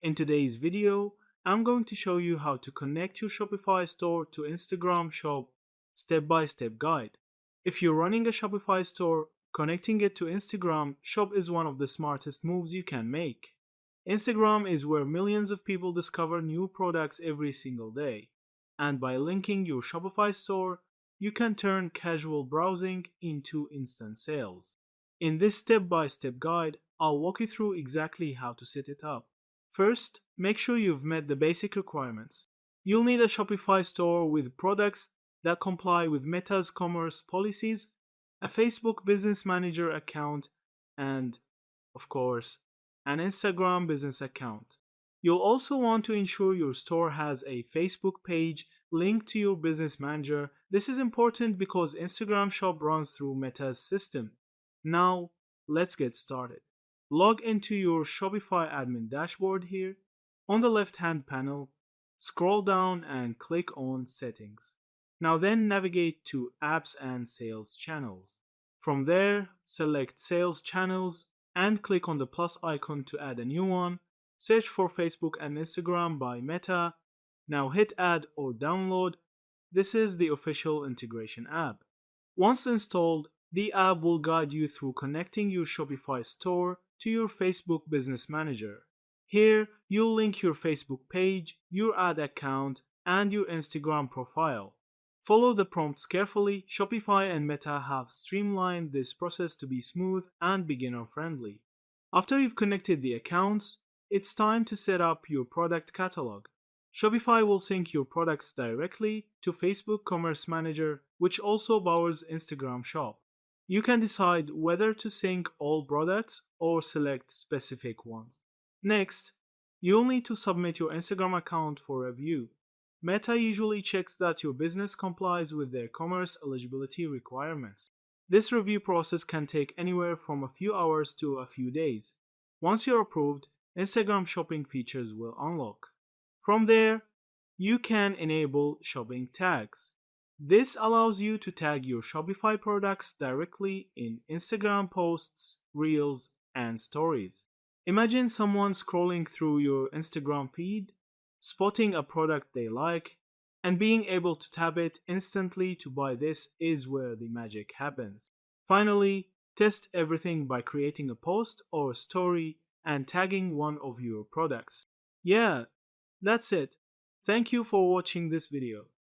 In today's video, I'm going to show you how to connect your Shopify store to Instagram Shop step-by-step guide. If you're running a Shopify store, connecting it to Instagram Shop is one of the smartest moves you can make. Instagram is where millions of people discover new products every single day. And by linking your Shopify store, you can turn casual browsing into instant sales. In this step-by-step guide, I'll walk you through exactly how to set it up. First, make sure you've met the basic requirements. You'll need a Shopify store with products that comply with Meta's commerce policies, a Facebook Business Manager account, and, of course, an Instagram business account. You'll also want to ensure your store has a Facebook page linked to your business manager. This is important because Instagram Shop runs through Meta's system. Now, let's get started. Log into your Shopify admin dashboard here. On the left-hand panel, scroll down and click on Settings. Now then navigate to Apps and Sales Channels. From there, select Sales Channels and click on the plus icon to add a new one. Search for Facebook and Instagram by Meta. Now hit Add or Download. This is the official integration app. Once installed, the app will guide you through connecting your Shopify store to your Facebook Business Manager. Here, you'll link your Facebook page, your ad account, and your Instagram profile. Follow the prompts carefully. Shopify and Meta have streamlined this process to be smooth and beginner-friendly. After you've connected the accounts, it's time to set up your product catalog. Shopify will sync your products directly to Facebook Commerce Manager, which also powers Instagram Shop. You can decide whether to sync all products or select specific ones. Next, you'll need to submit your Instagram account for review. Meta usually checks that your business complies with their commerce eligibility requirements. This review process can take anywhere from a few hours to a few days. Once you're approved, Instagram shopping features will unlock. From there, you can enable shopping tags. This allows you to tag your Shopify products directly in Instagram posts, Reels, and Stories. Imagine someone scrolling through your Instagram feed, spotting a product they like, and being able to tap it instantly to buy. This is where the magic happens. Finally, test everything by creating a post or a story and tagging one of your products. Yeah, that's it. Thank you for watching this video.